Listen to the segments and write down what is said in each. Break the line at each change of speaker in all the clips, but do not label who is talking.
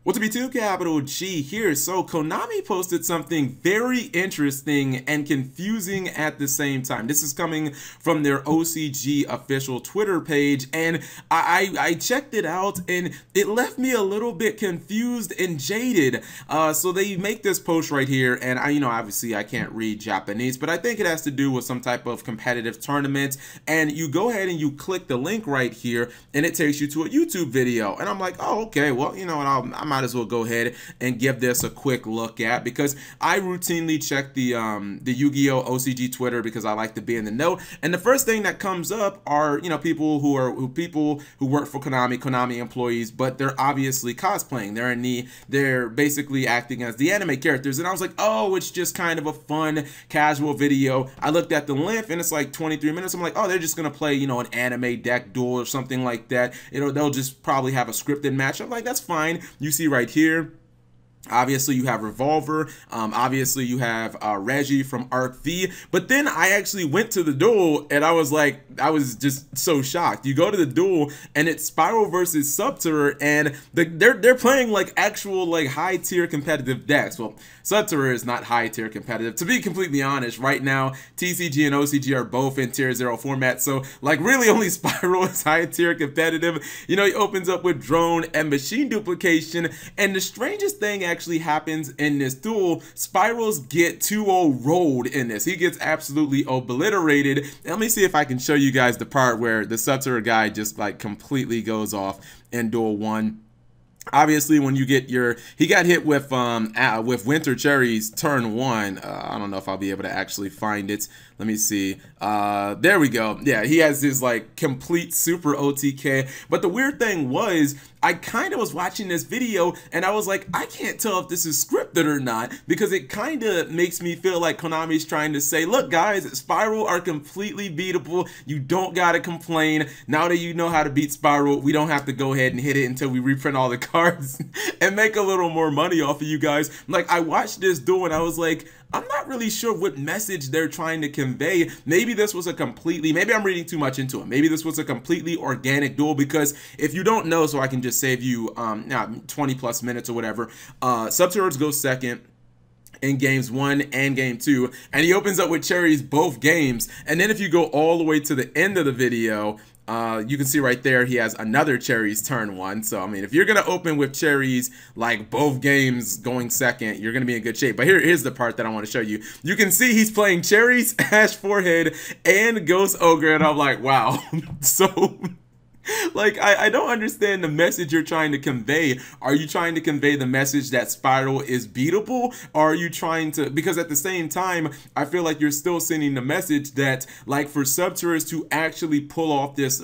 What's up, YouTube? Capital G here. So Konami posted something very interesting and confusing at the same time. This is coming from their OCG official Twitter page, and I checked it out, and it left me a little bit confused and jaded. So they make this post right here, and obviously I can't read Japanese, but I think it has to do with some type of competitive tournament. And you go ahead and you click the link right here, and it takes you to a YouTube video. And I'm like, oh, okay, well, you know what, I might as well go ahead and give this a quick look at, because I routinely check the Yu-Gi-Oh OCG Twitter because I like to be in the know. And the first thing that comes up are people who work for Konami employees, but they're obviously cosplaying. They're basically acting as the anime characters. And I was like, oh, it's just kind of a fun casual video. I looked at the length and it's like 23 minutes. I'm like, oh, they're just gonna play an anime deck duel or something like that. They'll just probably have a scripted match. I'm like, that's fine. You see right here, obviously you have Revolver, obviously you have Reggie from Arc V, but then I actually went to the duel and I was just so shocked. You go to the duel and it's Spiral versus Subterror, and they're playing like actual high tier competitive decks. Well, Subterror is not high tier competitive, to be completely honest. Right now TCG and OCG are both in tier 0 format, so really only Spiral is high tier competitive. He opens up with Drone and Machine Duplication, and the strangest thing actually happens in this duel. Spyrals get 2-0 rolled in this. He gets absolutely obliterated. And let me see if I can show you guys the part where the Subterror guy just completely goes off in duel 1. Obviously, when you get he got hit with Winter Cherries turn 1. I don't know if I'll be able to actually find it. Let me see. There we go. Yeah, he has his complete super OTK. But the weird thing was, I kind of was watching this video and I was like, I can't tell if this is scripted or not, because it kind of makes me feel like Konami's trying to say, look guys, Spiral are completely beatable. You don't gotta complain. Now that you know how to beat Spiral, we don't have to go ahead and hit it until we reprint all the cards and make a little more money off of you guys. I watched this duel and I was like, I'm not really sure what message they're trying to convey. Maybe this was maybe I'm reading too much into it. Maybe this was a completely organic duel, because if you don't know, so I can just save you 20 plus minutes or whatever, Subterror goes second in games 1 and game 2, and he opens up with Cherries both games. And then if you go all the way to the end of the video, you can see right there he has another Cherries turn 1. So I mean, if you're gonna open with Cherries both games going second, you're gonna be in good shape. But here's the part that I want to show you. You can see he's playing Cherries, Ash Forehead, and Ghost Ogre, and I'm like, wow. So I don't understand the message you're trying to convey. Are you trying to convey the message that Spiral is beatable? Or are you trying to, because at the same time, I feel like you're still sending the message that for Subterror to actually pull off this,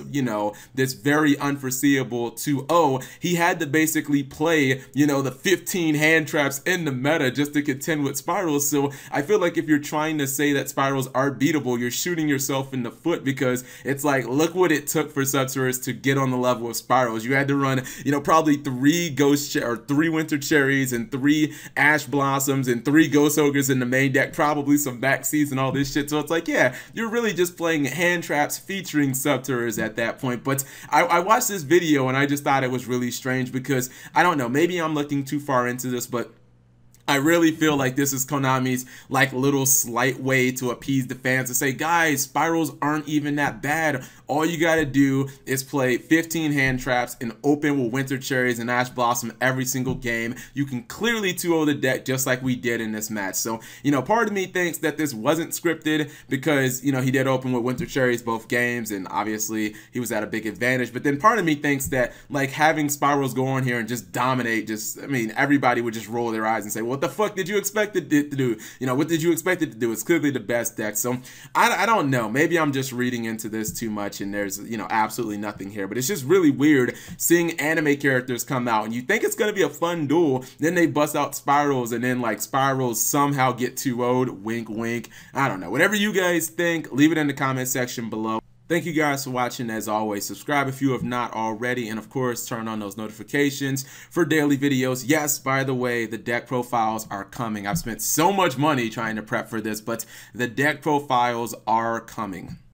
this very unforeseeable 2-0, he had to basically play, the 15 hand traps in the meta just to contend with Spirals. So I feel like if you're trying to say that Spirals are beatable, you're shooting yourself in the foot, because it's look what it took for Subterror to get on the level of Spirals. You had to run, probably 3 3 Winter Cherries and 3 Ash Blossoms and 3 Ghost Ogres in the main deck, probably some backseas and all this shit. So it's yeah, you're really just playing hand traps featuring Subterrors at that point. But I watched this video and I just thought it was really strange, because I don't know, maybe I'm looking too far into this, but I really feel like this is Konami's little slight way to appease the fans, to say, guys, Spirals aren't even that bad. All you gotta do is play 15 hand traps and open with Winter Cherries and Ash Blossom every single game. You can clearly 2-0 the deck just like we did in this match. So, part of me thinks that this wasn't scripted, because, he did open with Winter Cherries both games, and obviously he was at a big advantage. But then part of me thinks that, having Spirals go on here and just dominate, everybody would just roll their eyes and say, well, what the fuck did you expect it to do? What did you expect it to do? It's clearly the best deck. So I don't know. Maybe I'm just reading into this too much, and there's absolutely nothing here. But it's just really weird seeing anime characters come out, and you think it's gonna be a fun duel, then they bust out Spirals, and then Spirals somehow get 2-0'd. Wink, wink. I don't know. Whatever you guys think, leave it in the comment section below. Thank you guys for watching. As always, subscribe if you have not already, and of course turn on those notifications for daily videos. Yes, by the way, the deck profiles are coming. I've spent so much money trying to prep for this, but the deck profiles are coming.